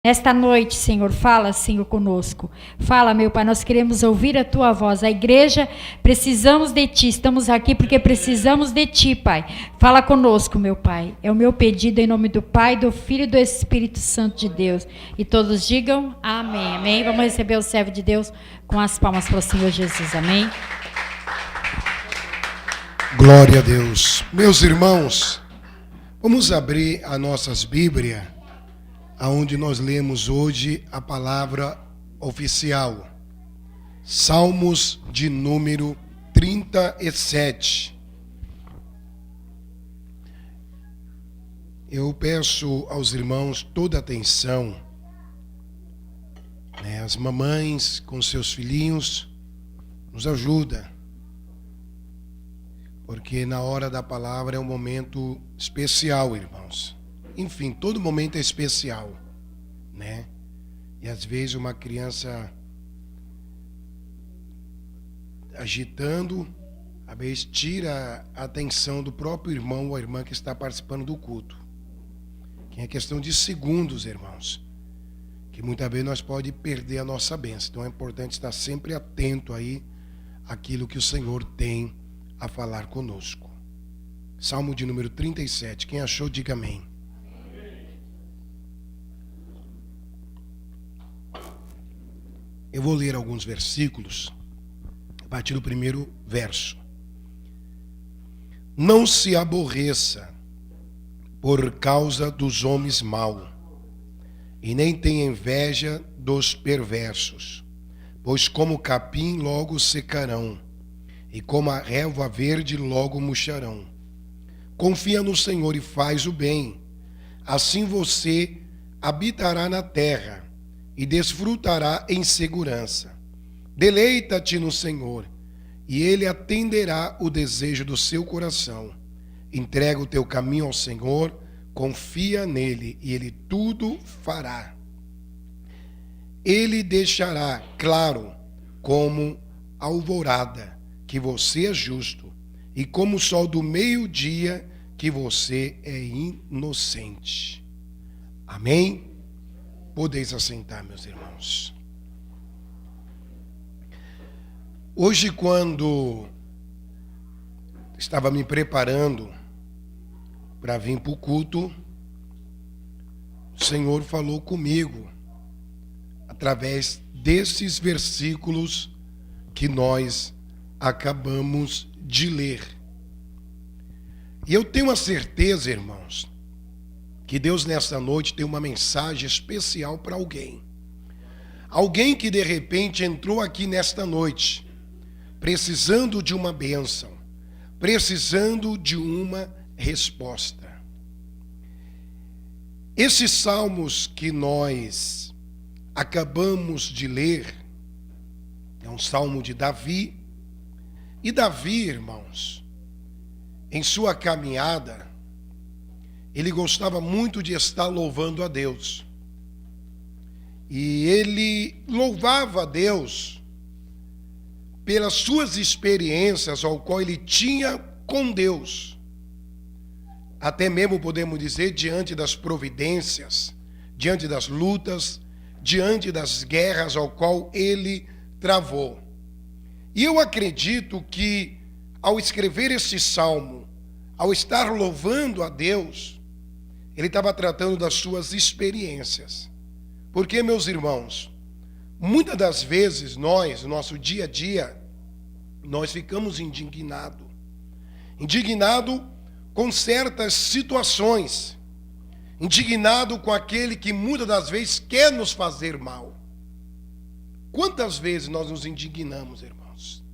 Nesta noite, Senhor, fala, Senhor, conosco. Fala, meu Pai, nós queremos ouvir a Tua voz. A igreja, precisamos de Ti. Estamos aqui porque precisamos de Ti, Pai. Fala conosco, meu Pai. É o meu pedido em nome do Pai, do Filho e do Espírito Santo de Deus. E todos digam amém, amém. Vamos receber o servo de Deus com as palmas para o Senhor Jesus, amém. Glória a Deus. Meus irmãos, vamos abrir as nossas Bíblias, aonde nós lemos hoje a palavra oficial. Salmos de número 37. Eu peço aos irmãos toda atenção, as mamães com seus filhinhos, nos ajuda, porque na hora da palavra é um momento especial, irmãos. Enfim, todo momento é especial, né? E às vezes uma criança agitando, às vezes tira a atenção do próprio irmão ou a irmã que está participando do culto. Que é questão de segundos, irmãos. Que muitas vezes nós podemos perder a nossa bênção. Então é importante estar sempre atento aí àquilo que o Senhor tem a falar conosco. Salmo de número 37. Quem achou, diga amém. Eu vou ler alguns versículos, a partir do primeiro verso. Não se aborreça por causa dos homens maus, e nem tenha inveja dos perversos, pois como o capim logo secarão, e como a relva verde logo murcharão. Confia no Senhor e faz o bem, assim você habitará na terra, e desfrutará em segurança. Deleita-te no Senhor, e Ele atenderá o desejo do seu coração. Entrega o teu caminho ao Senhor, confia nele, e Ele tudo fará. Ele deixará claro como a alvorada que você é justo, e como o sol do meio-dia que você é inocente. Amém? Podeis assentar, meus irmãos. Hoje, quando estava me preparando para vir para o culto, o Senhor falou comigo através desses versículos que nós acabamos de ler. E eu tenho a certeza, irmãos, que Deus nessa noite tem uma mensagem especial para alguém. Alguém que de repente entrou aqui nesta noite, precisando de uma bênção, precisando de uma resposta. Esses salmos que nós acabamos de ler, é um salmo de Davi. E Davi, irmãos, em sua caminhada, ele gostava muito de estar louvando a Deus. E ele louvava a Deus pelas suas experiências ao qual ele tinha com Deus. Até mesmo podemos dizer diante das providências, diante das lutas, diante das guerras ao qual ele travou. E eu acredito que ao escrever esse salmo, ao estar louvando a Deus, ele estava tratando das suas experiências. Porque, meus irmãos, muitas das vezes nós, no nosso dia a dia, nós ficamos indignados com certas situações, indignado com aquele que muitas das vezes quer nos fazer mal. Quantas vezes nós nos indignamos, irmãos?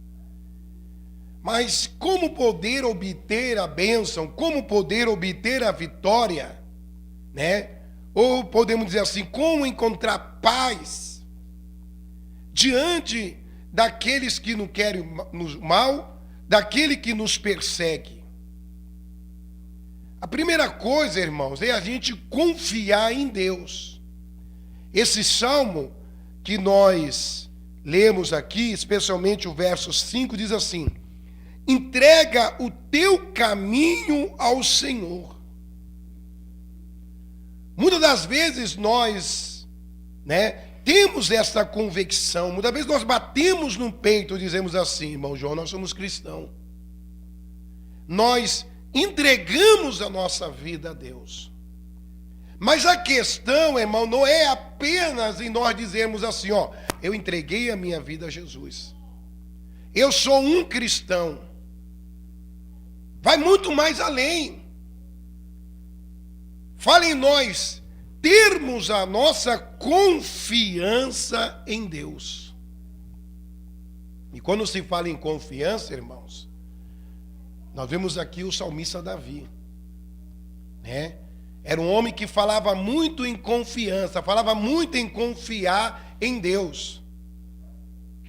Mas como poder obter a bênção, como poder obter a vitória, né? Ou podemos dizer assim, como encontrar paz diante daqueles que não querem nos mal, daquele que nos persegue? A primeira coisa, irmãos, é a gente confiar em Deus. Esse salmo que nós lemos aqui, especialmente o verso 5, diz assim: entrega o teu caminho ao Senhor. Muitas das vezes nós né? Temos essa convicção. Muitas vezes nós batemos no peito e dizemos assim, irmão João, nós somos cristãos. Nós entregamos a nossa vida a Deus. Mas a questão, irmão, não é apenas em nós dizermos assim, ó, eu entreguei a minha vida a Jesus. Eu sou um cristão. Vai muito mais além. Fala em nós termos a nossa confiança em Deus. E quando se fala em confiança, irmãos, nós vemos aqui o salmista Davi, né? Era um homem que falava muito em confiança, falava muito em confiar em Deus.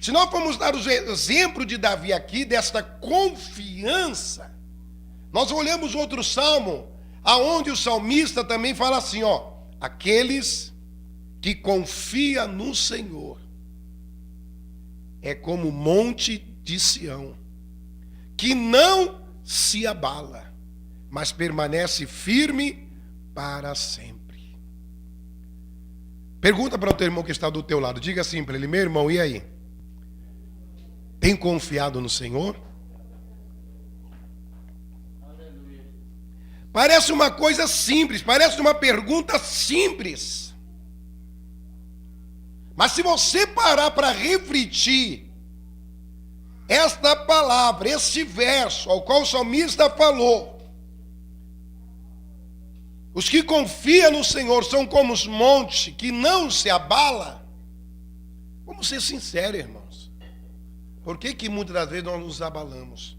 Se nós formos dar o exemplo de Davi aqui, desta confiança, nós olhamos outro salmo, aonde o salmista também fala assim, ó, aqueles que confiam no Senhor é como o monte de Sião, que não se abala, mas permanece firme para sempre. Pergunta para o teu irmão que está do teu lado, diga assim para ele, meu irmão, e aí? Tem confiado no Senhor? Parece uma coisa simples, parece uma pergunta simples. Mas se você parar para refletir, esta palavra, este verso ao qual o salmista falou, os que confiam no Senhor são como os montes que não se abala. Vamos ser sinceros, irmãos. Por que muitas das vezes nós nos abalamos?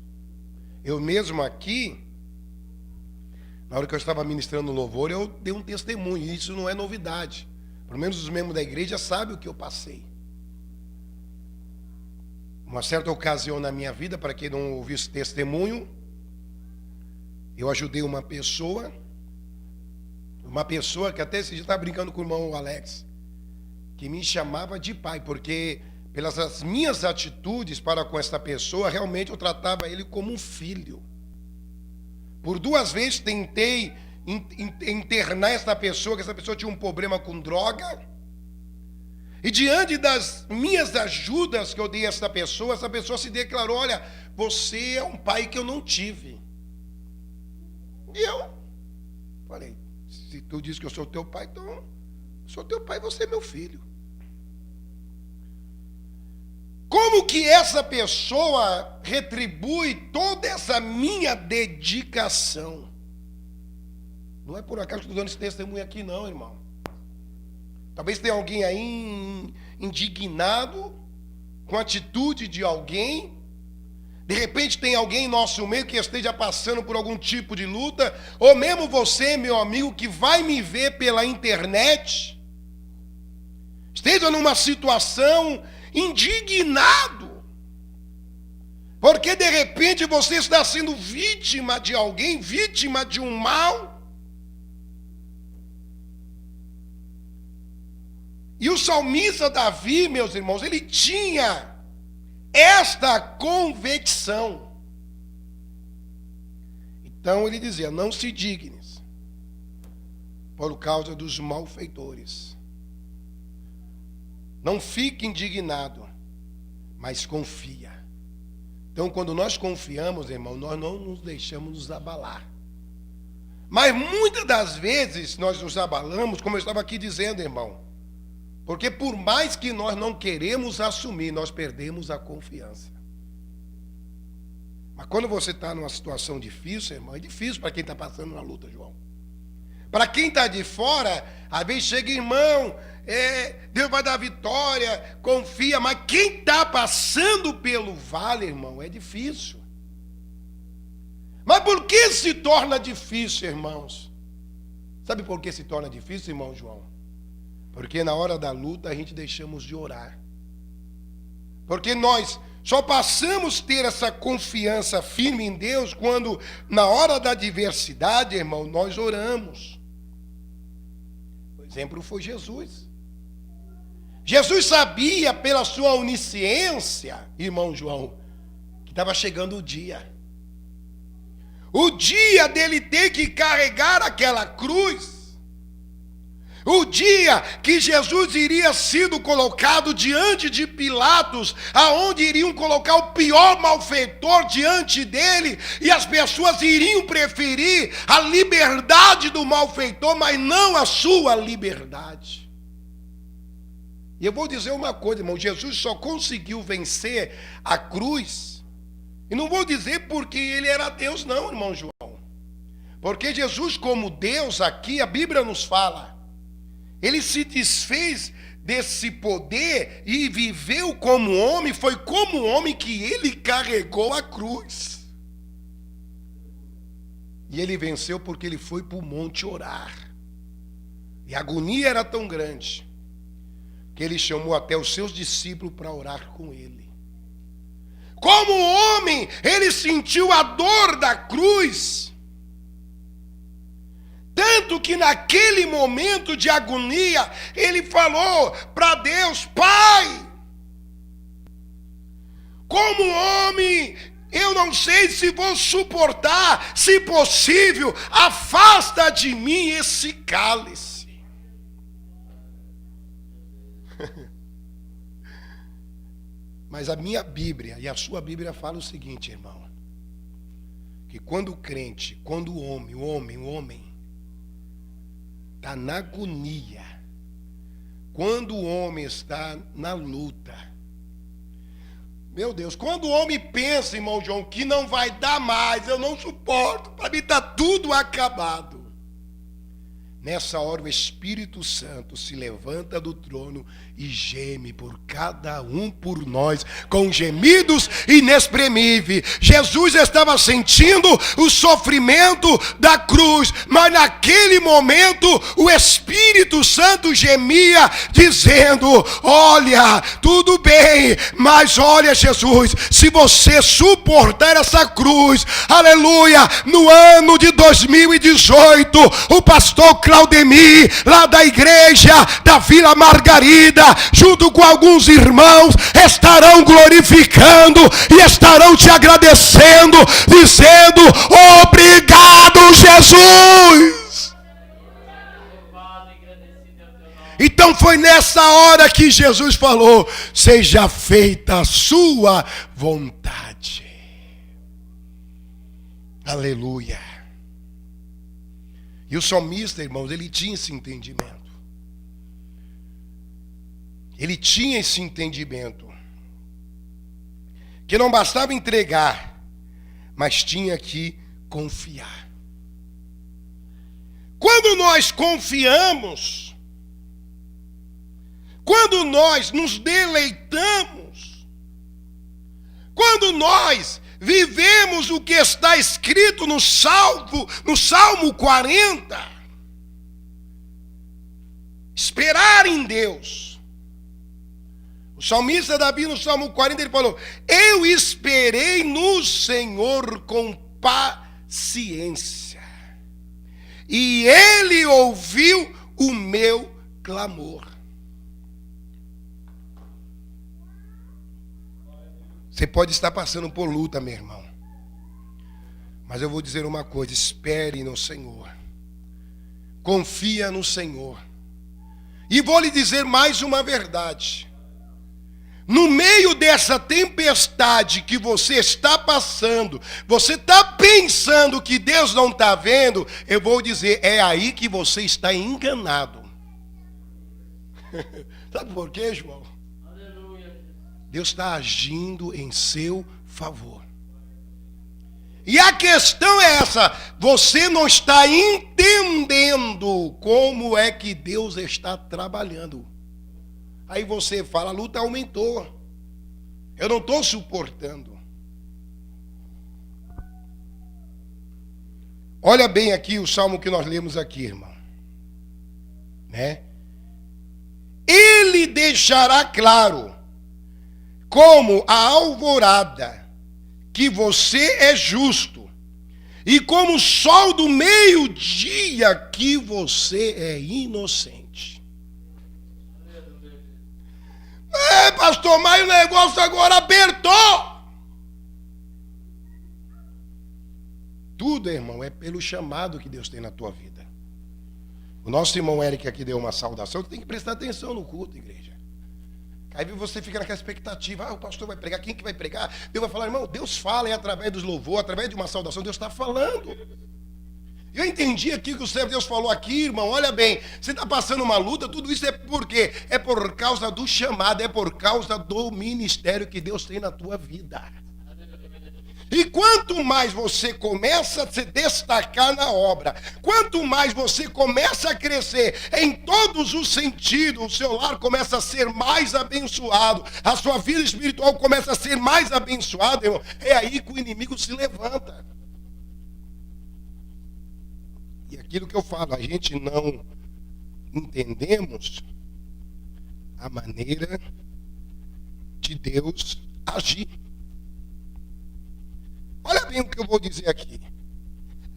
Eu mesmo aqui, na hora que eu estava ministrando louvor, eu dei um testemunho, e isso não é novidade. Pelo menos os membros da igreja sabem o que eu passei. Uma certa ocasião na minha vida, para quem não ouviu esse testemunho, eu ajudei uma pessoa que até esse dia estava brincando com o irmão Alex, que me chamava de pai, porque pelas minhas atitudes para com esta pessoa, realmente eu tratava ele como um filho. Por 2 vezes tentei internar essa pessoa, que essa pessoa tinha um problema com droga. E diante das minhas ajudas que eu dei a essa pessoa se declarou, olha, você é um pai que eu não tive. E eu falei, se tu diz que eu sou teu pai, então eu sou teu pai, você é meu filho. Como que essa pessoa retribui toda essa minha dedicação? Não é por acaso que eu estou dando esse testemunho aqui, não, irmão. Talvez tenha alguém aí indignado com a atitude de alguém. De repente tem alguém em nosso meio que esteja passando por algum tipo de luta. Ou mesmo você, meu amigo, que vai me ver pela internet, esteja numa situação indignado, porque de repente você está sendo vítima de alguém, vítima de um mal. E o salmista Davi, meus irmãos, ele tinha esta convicção. Então ele dizia, não se dignes por causa dos malfeitores. Não fique indignado, mas confia. Então, quando nós confiamos, irmão, nós não nos deixamos nos abalar. Mas muitas das vezes nós nos abalamos, como eu estava aqui dizendo, irmão, porque por mais que nós não queremos assumir, nós perdemos a confiança. Mas quando você está numa situação difícil, irmão, é difícil para quem está passando na luta, João. Para quem está de fora, às vezes chega, irmão, Deus vai dar vitória, confia, mas quem está passando pelo vale, irmão, é difícil. Mas por que se torna difícil, irmãos? Sabe por que se torna difícil, irmão João? Porque na hora da luta a gente deixamos de orar. Porque nós só passamos a ter essa confiança firme em Deus quando na hora da adversidade, irmão, nós oramos. O exemplo foi Jesus. Jesus sabia pela sua onisciência, irmão João, que estava chegando o dia. O dia dele ter que carregar aquela cruz. O dia que Jesus iria sido colocado diante de Pilatos, aonde iriam colocar o pior malfeitor diante dele, e as pessoas iriam preferir a liberdade do malfeitor, mas não a sua liberdade. E eu vou dizer uma coisa, irmão, Jesus só conseguiu vencer a cruz, e não vou dizer porque ele era Deus não, irmão João, porque Jesus como Deus aqui, a Bíblia nos fala, ele se desfez desse poder e viveu como homem, foi como homem que ele carregou a cruz. E ele venceu porque ele foi para o monte orar. E a agonia era tão grande que ele chamou até os seus discípulos para orar com ele. Como homem, ele sentiu a dor da cruz. Tanto que naquele momento de agonia, ele falou para Deus: Pai, como homem, eu não sei se vou suportar, se possível, afasta de mim esse cálice. Mas a minha Bíblia e a sua Bíblia fala o seguinte, irmão, que quando o crente, quando o homem, está na agonia, quando o homem está na luta, meu Deus, quando o homem pensa, irmão João, que não vai dar mais, eu não suporto, para mim está tudo acabado. Nessa hora o Espírito Santo se levanta do trono e geme por cada um por nós, com gemidos inexprimíveis. Jesus estava sentindo o sofrimento da cruz, mas naquele momento o Espírito Santo gemia, dizendo: olha, tudo bem, mas olha, Jesus, se você suportar essa cruz, aleluia, no ano de 2018, o pastor Claudemir, lá da igreja da Vila Margarida, junto com alguns irmãos, estarão glorificando e estarão te agradecendo, dizendo: obrigado, Jesus. Então foi nessa hora que Jesus falou: seja feita a sua vontade. Aleluia. E o salmista, irmãos, ele tinha esse entendimento. Ele tinha esse entendimento. Que não bastava entregar, mas tinha que confiar. Quando nós confiamos, quando nós nos deleitamos, quando nós vivemos o que está escrito no Salmo 40. Esperar em Deus. O salmista Davi no Salmo 40 ele falou: eu esperei no Senhor com paciência, e Ele ouviu o meu clamor. Você pode estar passando por luta, meu irmão. Mas eu vou dizer uma coisa: espere no Senhor. Confia no Senhor. E vou lhe dizer mais uma verdade. No meio dessa tempestade que você está passando, você está pensando que Deus não está vendo, eu vou dizer, é aí que você está enganado. Sabe por quê, João? Deus está agindo em seu favor. E a questão é essa: você não está entendendo como é que Deus está trabalhando. Aí você fala: a luta aumentou, eu não estou suportando. Olha bem aqui o salmo que nós lemos aqui, irmão, né? Ele deixará claro, como a alvorada, que você é justo, e como o sol do meio-dia, que você é inocente. Pastor, mas o negócio agora apertou. Tudo, irmão, é pelo chamado que Deus tem na tua vida. O nosso irmão Eric aqui deu uma saudação, tem que prestar atenção no culto, igreja. Aí você fica naquela expectativa, o pastor vai pregar, quem que vai pregar? Deus vai falar, irmão, Deus fala, é através dos louvores, através de uma saudação, Deus está falando. Eu entendi aqui que o servo de Deus falou aqui, irmão, olha bem, você está passando uma luta, tudo isso é por quê? É por causa do chamado, é por causa do ministério que Deus tem na tua vida. E quanto mais você começa a se destacar na obra, quanto mais você começa a crescer em todos os sentidos, o seu lar começa a ser mais abençoado, a sua vida espiritual começa a ser mais abençoada, irmão, é aí que o inimigo se levanta. E aquilo que eu falo, a gente não entendemos a maneira de Deus agir. Olha bem o que eu vou dizer aqui.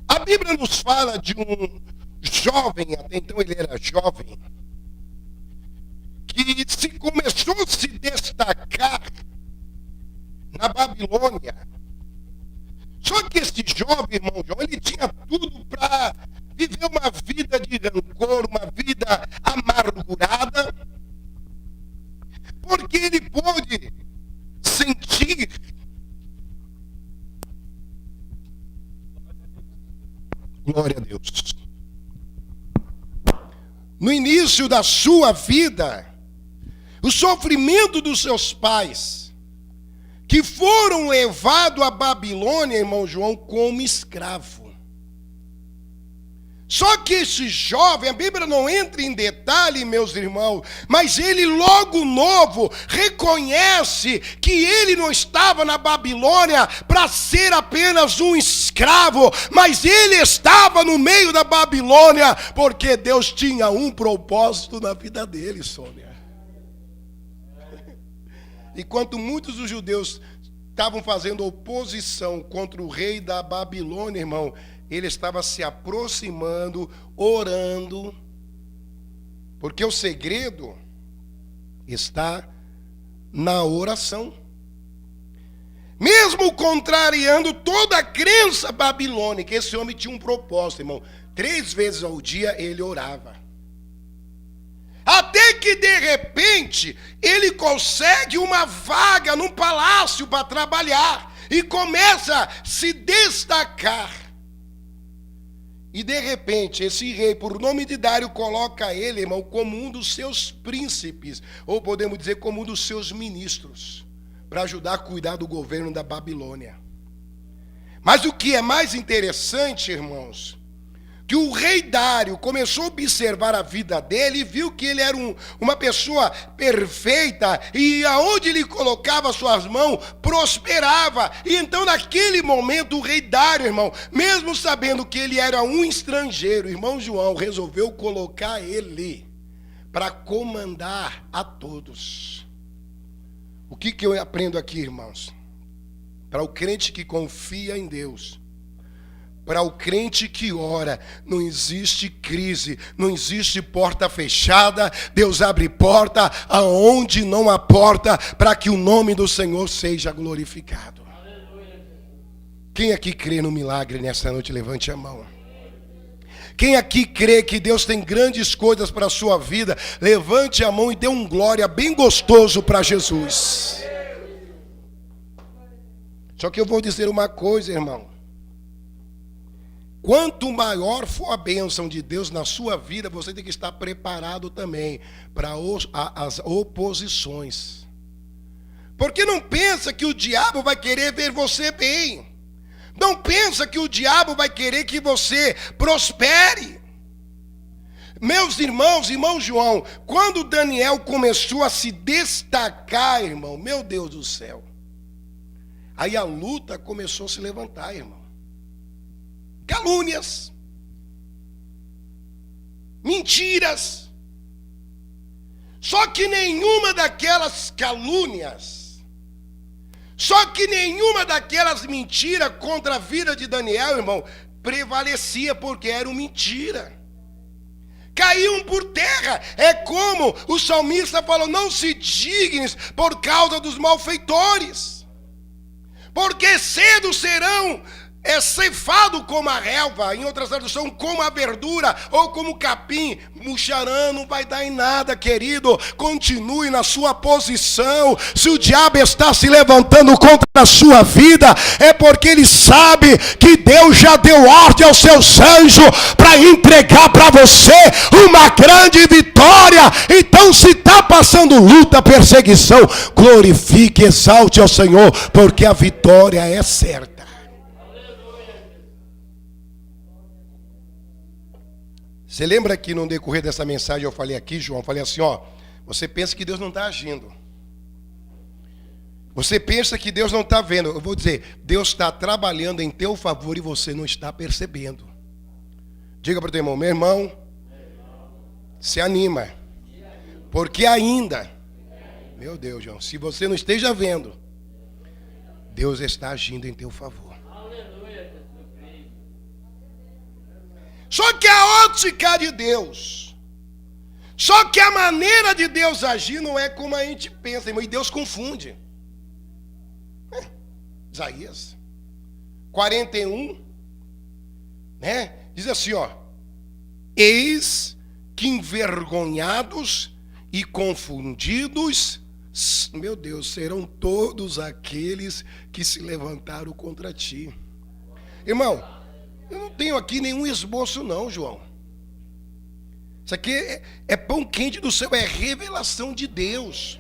A Bíblia nos fala de um jovem, até então ele era jovem, que começou a se destacar na Babilônia. Só que esse jovem, irmão João, ele tinha tudo para viver uma vida de rancor, uma vida amargurada, porque ele pôde sentir glória a Deus. No início da sua vida, o sofrimento dos seus pais, que foram levados à Babilônia, irmão João, como escravo. Só que esse jovem, a Bíblia não entra em detalhe, meus irmãos, mas ele logo novo reconhece que ele não estava na Babilônia para ser apenas um escravo, mas ele estava no meio da Babilônia porque Deus tinha um propósito na vida dele, Sônia. Enquanto muitos dos judeus estavam fazendo oposição contra o rei da Babilônia, irmão, ele estava se aproximando, orando, porque o segredo está na oração. Mesmo contrariando toda a crença babilônica, esse homem tinha um propósito, irmão. 3 vezes ao dia ele orava. Até que de repente ele consegue uma vaga num palácio para trabalhar e começa a se destacar. E de repente, esse rei, por nome de Dário, coloca ele, irmão, como um dos seus príncipes, ou podemos dizer como um dos seus ministros, para ajudar a cuidar do governo da Babilônia. Mas o que é mais interessante, irmãos, que o rei Dário começou a observar a vida dele e viu que ele era uma pessoa perfeita e aonde ele colocava suas mãos, prosperava. E então naquele momento o rei Dário, irmão, mesmo sabendo que ele era um estrangeiro, irmão João, resolveu colocar ele para comandar a todos. O que eu aprendo aqui, irmãos? Para o crente que confia em Deus, para o crente que ora, não existe crise, não existe porta fechada. Deus abre porta aonde não há porta, para que o nome do Senhor seja glorificado. Quem aqui crê no milagre nessa noite, levante a mão. Quem aqui crê que Deus tem grandes coisas para a sua vida, levante a mão e dê um glória bem gostoso para Jesus. Só que eu vou dizer uma coisa, irmão. Quanto maior for a bênção de Deus na sua vida, você tem que estar preparado também para as oposições. Porque não pensa que o diabo vai querer ver você bem. Não pensa que o diabo vai querer que você prospere. Meus irmãos, irmão João, quando Daniel começou a se destacar, irmão, meu Deus do céu, aí a luta começou a se levantar, irmão. Calúnias, mentiras. Só que nenhuma daquelas calúnias, só que nenhuma daquelas mentiras contra a vida de Daniel, irmão, prevalecia, porque era mentira. Caíam por terra. É como o salmista falou: não se dignes por causa dos malfeitores, porque cedo serão é ceifado como a relva, em outras traduções, como a verdura, ou como capim. Murcharão não vai dar em nada, querido. Continue na sua posição. Se o diabo está se levantando contra a sua vida, é porque ele sabe que Deus já deu ordem aos seus anjos para entregar para você uma grande vitória. Então, se está passando luta, perseguição, glorifique, exalte ao Senhor, porque a vitória é certa. Você lembra que no decorrer dessa mensagem eu falei aqui, João, falei assim, ó, você pensa que Deus não está agindo. Você pensa que Deus não está vendo. Eu vou dizer, Deus está trabalhando em teu favor e você não está percebendo. Diga para o teu irmão, meu irmão, se anima. Porque ainda, meu Deus, João, se você não esteja vendo, Deus está agindo em teu favor. Só que a ótica de Deus, só que a maneira de Deus agir não é como a gente pensa, irmão, e Deus confunde. Isaías 41, né? Diz assim, ó: eis que envergonhados e confundidos, meu Deus, serão todos aqueles que se levantaram contra ti. Irmão, eu não tenho aqui nenhum esboço não, João. Isso aqui é pão quente do céu, é revelação de Deus.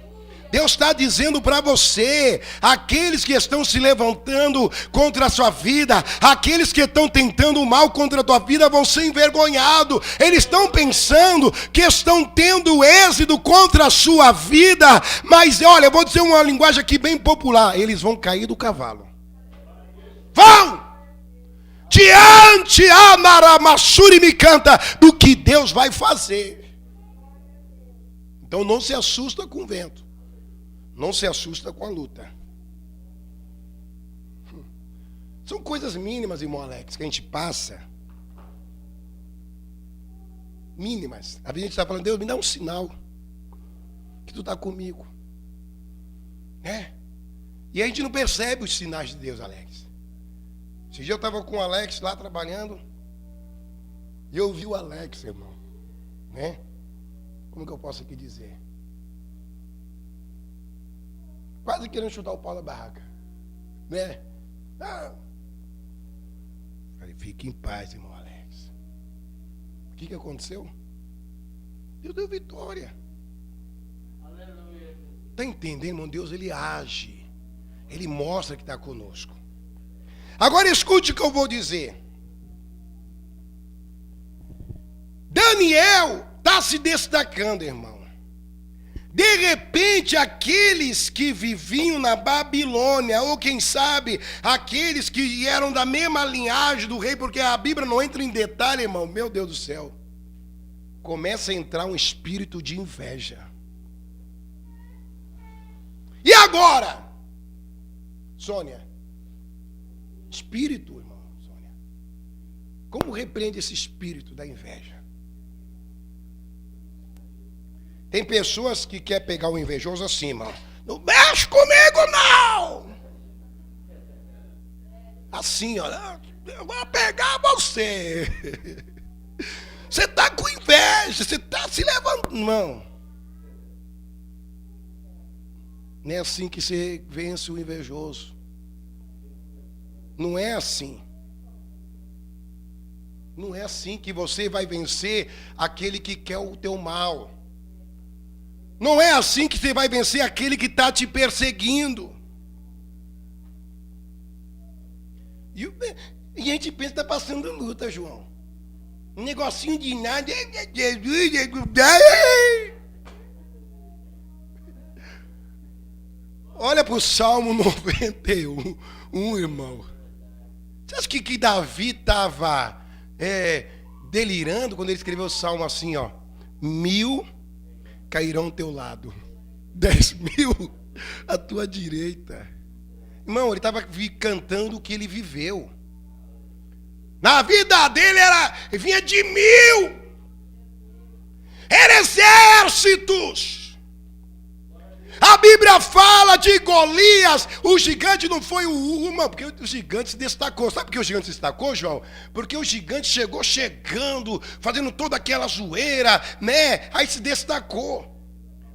Deus está dizendo para você, aqueles que estão se levantando contra a sua vida, aqueles que estão tentando o mal contra a tua vida vão ser envergonhados. Eles estão pensando que estão tendo êxito contra a sua vida, mas olha, eu vou dizer uma linguagem aqui bem popular, eles vão cair do cavalo. Vão! Diante a Maramassuri me canta do que Deus vai fazer. Então não se assusta com o vento. Não se assusta com a luta. São coisas mínimas, irmão Alex, que a gente passa. Mínimas. A gente está falando, Deus, me dá um sinal que tu está comigo. Né? E a gente não percebe os sinais de Deus, Alex. Esse dia eu estava com o Alex lá trabalhando. E eu vi o Alex, irmão. Né? Como que eu posso aqui dizer? Quase querendo chutar o pau na barraca. Né? Ah. Falei, fique em paz, irmão Alex. O que aconteceu? Deus deu vitória. Está entendendo, irmão? Deus, ele age. Ele mostra que está conosco. Agora escute o que eu vou dizer. Daniel está se destacando, irmão. De repente, aqueles que viviam na Babilônia, ou quem sabe, aqueles que eram da mesma linhagem do rei, porque a Bíblia não entra em detalhe, irmão, meu Deus do céu, começa a entrar um espírito de inveja. E agora? Sônia, espírito, irmão, Sônia, como repreende esse espírito da inveja? Tem pessoas que querem pegar o invejoso assim, irmão. Não mexe comigo, não! Assim, ó. Eu vou pegar você. Você está com inveja. Você está se levantando. Não. Não é assim que você vence o invejoso. Não é assim. Não é assim que você vai vencer aquele que quer o teu mal. Não é assim que você vai vencer aquele que está te perseguindo. E a gente pensa que está passando luta, João. Um negocinho de nada. Olha para o Salmo 91, irmão. Você acha que Davi estava delirando quando ele escreveu o Salmo assim, ó? 1000 cairão ao teu lado, 10.000 à tua direita. Irmão, ele estava cantando o que ele viveu. Na vida dele vinha de 1000. Era exércitos. A Bíblia Bíblia fala de Golias. O gigante não foi uma, porque o gigante se destacou. Sabe por que o gigante se destacou, João? Porque o gigante chegou chegando, fazendo toda aquela zoeira, né? Aí se destacou.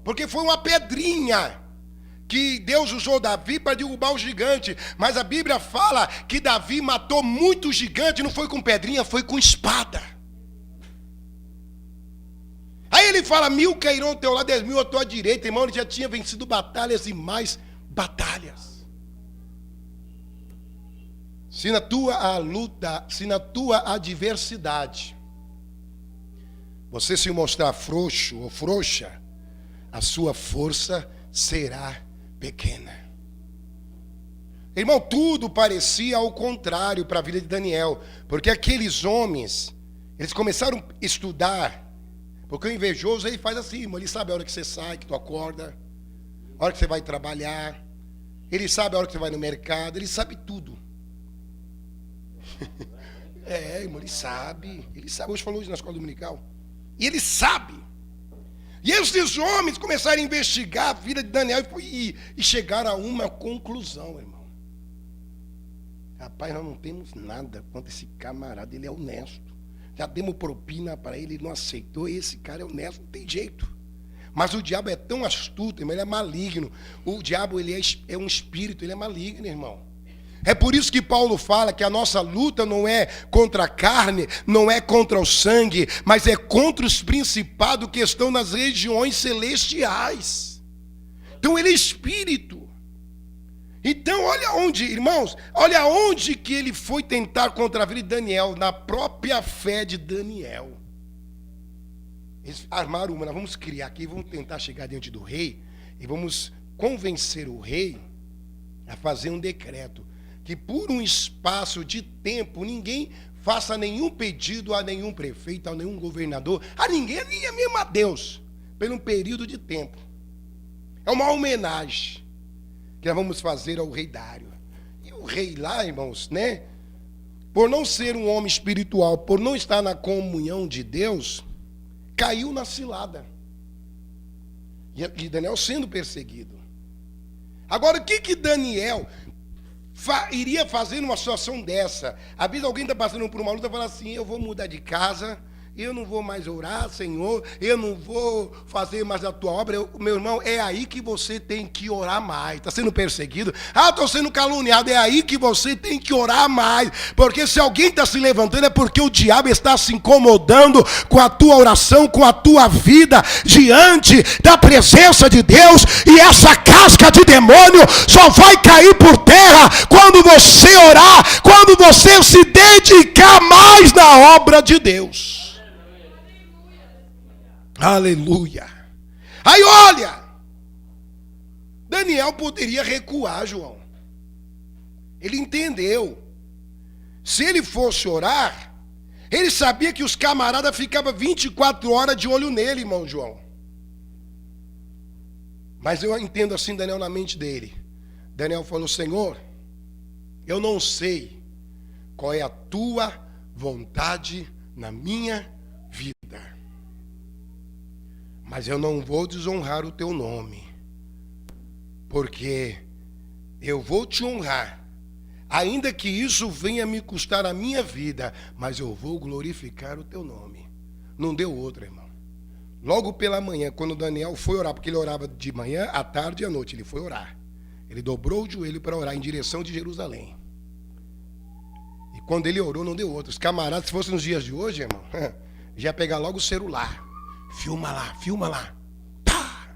Porque foi uma pedrinha que Deus usou Davi para derrubar o gigante. Mas a Bíblia fala que Davi matou muito gigante, não foi com pedrinha, foi com espada. Aí ele fala, 1000 cairão ao teu lado, 10.000 à tua direita. Irmão, ele já tinha vencido batalhas e mais batalhas. Se na tua luta, se na tua adversidade, você se mostrar frouxo ou frouxa, a sua força será pequena. Irmão, tudo parecia ao contrário para a vida de Daniel, porque aqueles homens, eles começaram a estudar, porque o invejoso, ele faz assim, irmão, ele sabe a hora que você sai, que tu acorda, a hora que você vai trabalhar, ele sabe a hora que você vai no mercado, ele sabe tudo. Irmão, ele sabe, hoje falou isso na escola dominical, e ele sabe. E esses homens começaram a investigar a vida de Daniel e chegaram a uma conclusão, irmão. Rapaz, nós não temos nada contra esse camarada, ele é honesto. Já demos propina para ele, ele não aceitou. Esse cara é honesto, não tem jeito. Mas o diabo é tão astuto, irmão, ele é maligno. O diabo, ele é um espírito, ele é maligno, irmão. É por isso que Paulo fala que a nossa luta não é contra a carne, não é contra o sangue, mas é contra os principados que estão nas regiões celestiais. Então ele é espírito. Então olha onde, irmãos, olha onde que ele foi tentar contra a vida de Daniel, na própria fé de Daniel. Eles armaram uma, nós vamos criar aqui, vamos tentar chegar diante do rei, e vamos convencer o rei a fazer um decreto, que por um espaço de tempo, ninguém faça nenhum pedido a nenhum prefeito, a nenhum governador, a ninguém, nem mesmo a Deus, por um período de tempo. É uma homenagem que nós vamos fazer ao rei Dário. E o rei lá, irmãos, né? Por não ser um homem espiritual, por não estar na comunhão de Deus, caiu na cilada. E Daniel sendo perseguido. Agora, o que Daniel iria fazer numa situação dessa? Às vezes alguém está passando por uma luta e fala assim, eu vou mudar de casa, eu não vou mais orar, Senhor, eu não vou fazer mais a tua obra. Meu irmão, é aí que você tem que orar mais. Está sendo perseguido? Estou sendo caluniado. É aí que você tem que orar mais. Porque se alguém está se levantando, é porque o diabo está se incomodando com a tua oração, com a tua vida, diante da presença de Deus. E essa casca de demônio só vai cair por terra quando você orar, quando você se dedicar mais na obra de Deus. Aleluia. Aí olha, Daniel poderia recuar, João. Ele entendeu. Se ele fosse orar, ele sabia que os camaradas ficavam 24 horas de olho nele, irmão João. Mas eu entendo assim Daniel na mente dele. Daniel falou, Senhor, eu não sei qual é a tua vontade na minha vida. Mas eu não vou desonrar o teu nome, porque eu vou te honrar, ainda que isso venha me custar a minha vida, mas eu vou glorificar o teu nome. Não deu outra, irmão. Logo pela manhã, quando Daniel foi orar, porque ele orava de manhã, à tarde e à noite, ele foi orar. Ele dobrou o joelho para orar em direção de Jerusalém. E quando ele orou, não deu outra. Os camaradas, se fosse nos dias de hoje, irmão, já ia pegar logo o celular. Filma lá. Tá.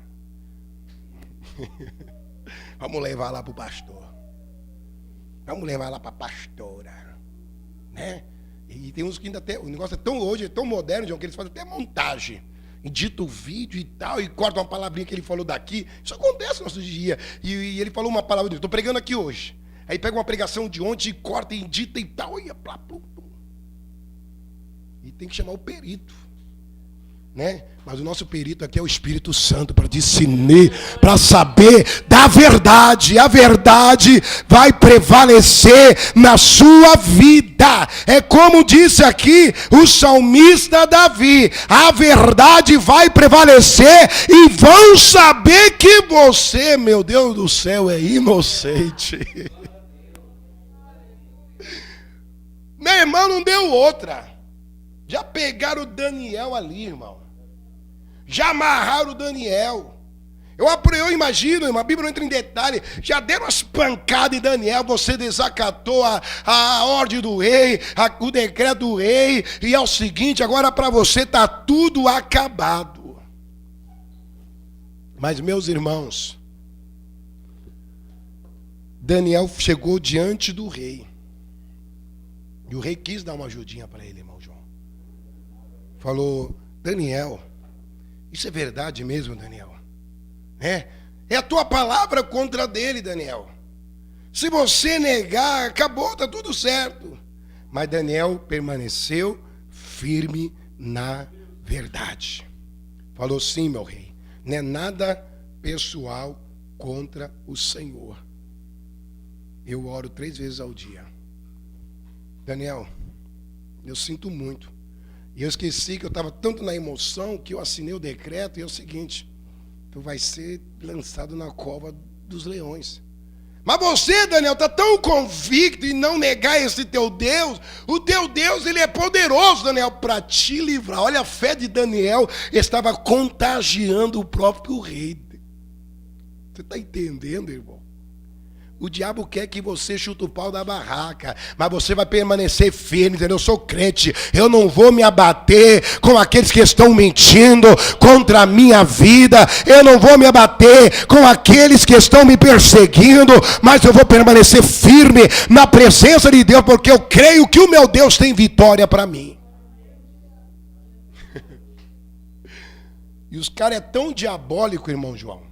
Vamos levar lá para o pastor. Vamos levar lá para a pastora. Né? E tem uns que ainda até, o negócio hoje é tão moderno, João, que eles fazem até montagem. Edita o vídeo e tal, e corta uma palavrinha que ele falou daqui. Isso acontece no nosso dia. E ele falou uma palavra, estou pregando aqui hoje. Aí pega uma pregação de ontem e corta e edita e tal. E tem que chamar o perito. né? Mas o nosso perito aqui é o Espírito Santo para discernir, para saber da verdade. A verdade vai prevalecer na sua vida. É como disse aqui o salmista Davi: a verdade vai prevalecer e vão saber que você, meu Deus do céu, é inocente. Meu irmão, não deu outra. Já pegaram o Daniel ali, irmão. Já amarraram o Daniel. Eu imagino, irmão, a Bíblia não entra em detalhe. Já deram as pancadas em Daniel. Você desacatou a ordem do rei, o decreto do rei. E é o seguinte, agora para você está tudo acabado. Mas, meus irmãos, Daniel chegou diante do rei. E o rei quis dar uma ajudinha para ele, irmão João. Falou: Daniel, isso é verdade mesmo, Daniel? É a tua palavra contra dele, Daniel. Se você negar, acabou, está tudo certo. Mas Daniel permaneceu firme na verdade. Falou: sim, meu rei, não é nada pessoal contra o Senhor. Eu oro 3 vezes ao dia. Daniel, eu sinto muito. E eu esqueci que eu estava tanto na emoção que eu assinei o decreto e é o seguinte: tu vai ser lançado na cova dos leões. Mas você, Daniel, está tão convicto em não negar esse teu Deus. O teu Deus, ele é poderoso, Daniel, para te livrar. Olha, a fé de Daniel estava contagiando o próprio rei. Você está entendendo, irmão? O diabo quer que você chute o pau da barraca, mas você vai permanecer firme, entendeu? Eu sou crente, eu não vou me abater com aqueles que estão mentindo contra a minha vida, eu não vou me abater com aqueles que estão me perseguindo, mas eu vou permanecer firme na presença de Deus, porque eu creio que o meu Deus tem vitória para mim. E os caras é tão diabólico, irmão João,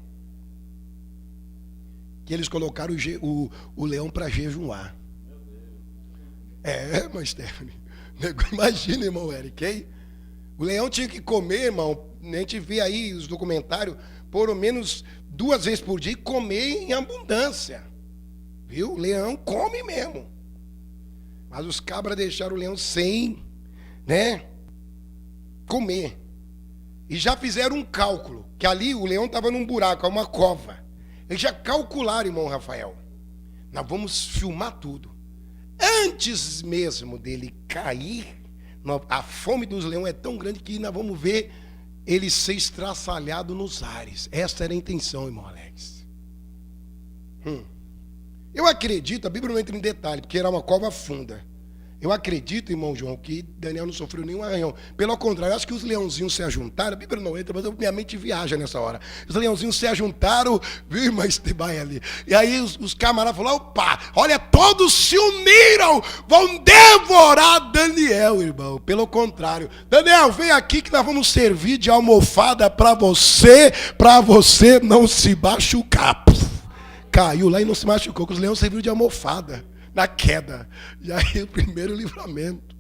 que eles colocaram o leão para jejuar. Mas Stephanie, imagina, irmão Eric, hein? O leão tinha que comer, irmão, a gente vê aí os documentários, pelo menos 2 vezes por dia, e comer em abundância. Viu? O leão come mesmo. Mas os cabras deixaram o leão sem, comer. E já fizeram um cálculo, que ali o leão estava num buraco, uma cova. Eles já calcularam, irmão Rafael. Nós vamos filmar tudo. Antes mesmo dele cair, a fome dos leões é tão grande que nós vamos ver ele ser estraçalhado nos ares. Essa era a intenção, irmão Alex. Eu acredito, a Bíblia não entra em detalhe, porque era uma cova funda. Eu acredito, irmão João, que Daniel não sofreu nenhum arranhão. Pelo contrário, eu acho que os leãozinhos se ajuntaram. A Bíblia não entra, mas minha mente viaja nessa hora. Os leãozinhos se ajuntaram, viu, irmã Estebai ali. E aí os camaradas falaram: opa, olha, todos se uniram, vão devorar Daniel, irmão. Pelo contrário, Daniel, vem aqui que nós vamos servir de almofada para você não se machucar. Caiu lá e não se machucou, porque os leões serviram de almofada na queda. E aí o primeiro livramento.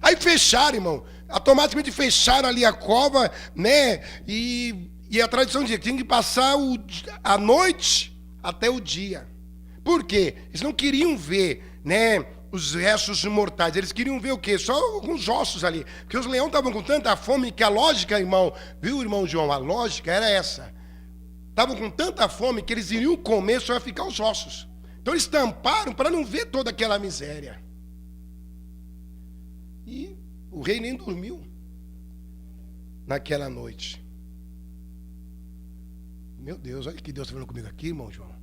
Aí fecharam, irmão. Automaticamente fecharam ali a cova, E a tradição dizia que tinha que passar a noite até o dia. Por quê? Eles não queriam ver, os restos mortais. Eles queriam ver o quê? Só alguns ossos ali. Porque os leões estavam com tanta fome que a lógica, irmão, viu, irmão João? A lógica era essa. Estavam com tanta fome que eles iriam comer, só ia ficar os ossos. Então eles tamparam para não ver toda aquela miséria. E o rei nem dormiu naquela noite. Meu Deus, olha o que Deus está falando comigo aqui, irmão João.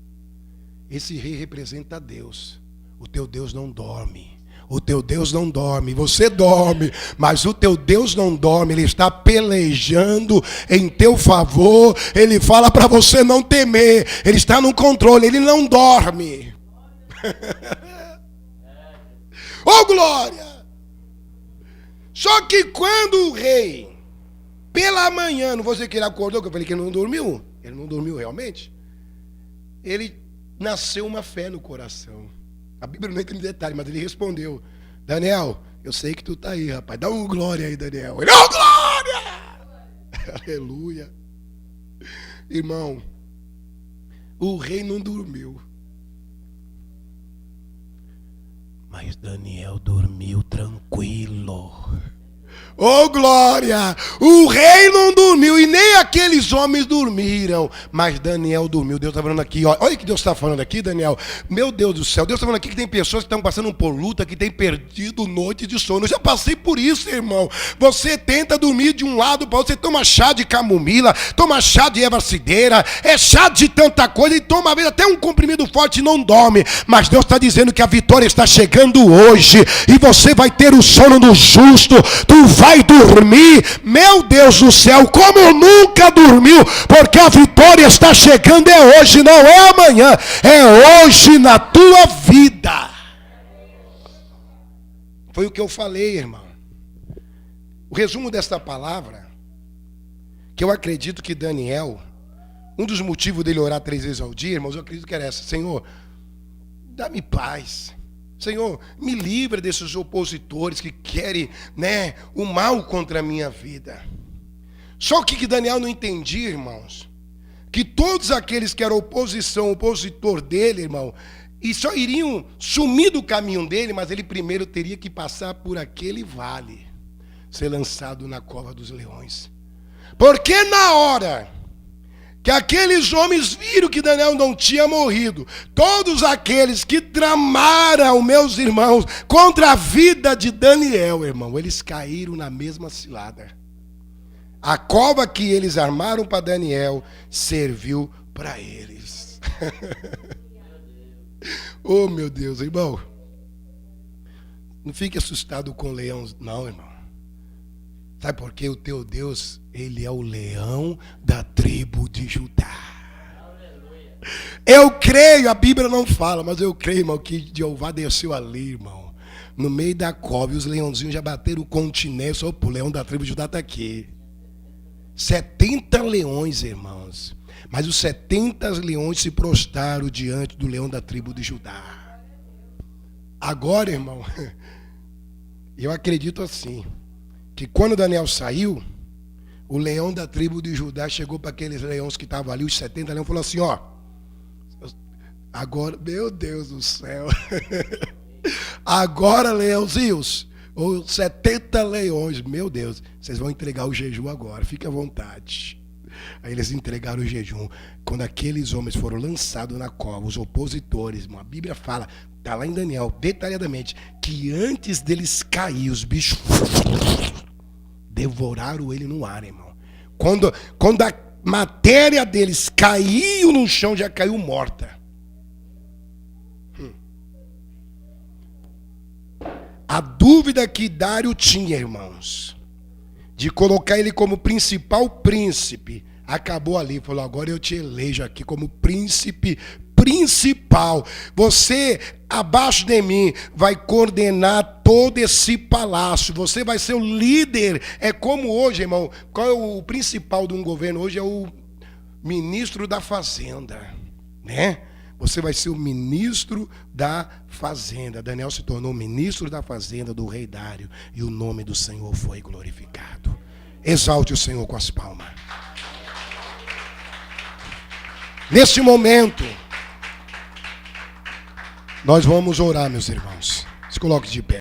Esse rei representa Deus. O teu Deus não dorme. O teu Deus não dorme, você dorme, mas o teu Deus não dorme, ele está pelejando em teu favor, ele fala para você não temer, ele está no controle, ele não dorme. Oh, glória! Só que quando o rei, pela manhã, não vou dizer que ele acordou, que eu falei que ele não dormiu realmente, ele nasceu uma fé no coração. A Bíblia não entra em detalhe, mas ele respondeu: Daniel, eu sei que tu tá aí, rapaz. Dá um glória aí, Daniel. Ele, oh, glória! Aleluia. Irmão, o rei não dormiu. Mas Daniel dormiu tranquilo. Oh, glória! O rei não dormiu e nem aqueles homens dormiram, mas Daniel dormiu. Deus está falando aqui, ó. Olha o que Deus está falando aqui, Daniel. Meu Deus do céu, Deus está falando aqui que tem pessoas que estão passando por luta, que têm perdido noites de sono. Eu já passei por isso, irmão. Você tenta dormir de um lado para outro, você toma chá de camomila, toma chá de erva cidreira, é chá de tanta coisa, e toma às vezes até um comprimido forte e não dorme. Mas Deus está dizendo que a vitória está chegando hoje, e você vai ter o sono do justo. Tu vai dormir, meu Deus do céu, como nunca dormiu, porque a vitória está chegando, é hoje, não é amanhã, é hoje na tua vida. Foi o que eu falei, irmão. O resumo desta palavra, que eu acredito que Daniel, um dos motivos dele orar 3 vezes ao dia, irmãos, eu acredito que era essa: Senhor, dá-me paz. Senhor, me livra desses opositores que querem, o mal contra a minha vida. Só o que Daniel não entendia, irmãos, que todos aqueles que eram opositor dele, irmão, e só iriam sumir do caminho dele, mas ele primeiro teria que passar por aquele vale, ser lançado na cova dos leões. Porque na hora que aqueles homens viram que Daniel não tinha morrido, todos aqueles que tramaram, meus irmãos, contra a vida de Daniel, irmão, eles caíram na mesma cilada. A cova que eles armaram para Daniel serviu para eles. Oh, meu Deus, irmão. Não fique assustado com leões, não, irmão. Sabe por quê? O teu Deus, ele é o leão da tribo de Judá. Eu creio, a Bíblia não fala, mas eu creio, irmão, que Jeová desceu ali, irmão, no meio da cova, e os leãozinhos já bateram o continente. Só o leão da tribo de Judá está aqui. 70 leões, irmãos. Mas os 70 leões se prostraram diante do leão da tribo de Judá. Agora, irmão, eu acredito assim, que quando Daniel saiu, o leão da tribo de Judá chegou para aqueles leões que estavam ali, os 70 leões, e falou assim, ó, agora, meu Deus do céu, agora, leãozinhos, os 70 leões, meu Deus, vocês vão entregar o jejum agora, fique à vontade. Aí eles entregaram o jejum. Quando aqueles homens foram lançados na cova, os opositores, a Bíblia fala, está lá em Daniel, detalhadamente, que antes deles cair, os bichos devoraram ele no ar, irmão. Quando a matéria deles caiu no chão, já caiu morta. A dúvida que Dário tinha, irmãos, de colocar ele como principal príncipe, acabou ali. Falou, agora eu te elejo aqui como príncipe principal. Você, abaixo de mim, vai coordenar todo esse palácio. Você vai ser o líder. É como hoje, irmão, qual é o principal de um governo? Hoje é o ministro da Fazenda, né? Você vai ser o ministro da Fazenda. Daniel se tornou ministro da Fazenda do rei Dário. E o nome do Senhor foi glorificado. Exalte o Senhor com as palmas. Neste momento, nós vamos orar, meus irmãos. Se coloque de pé.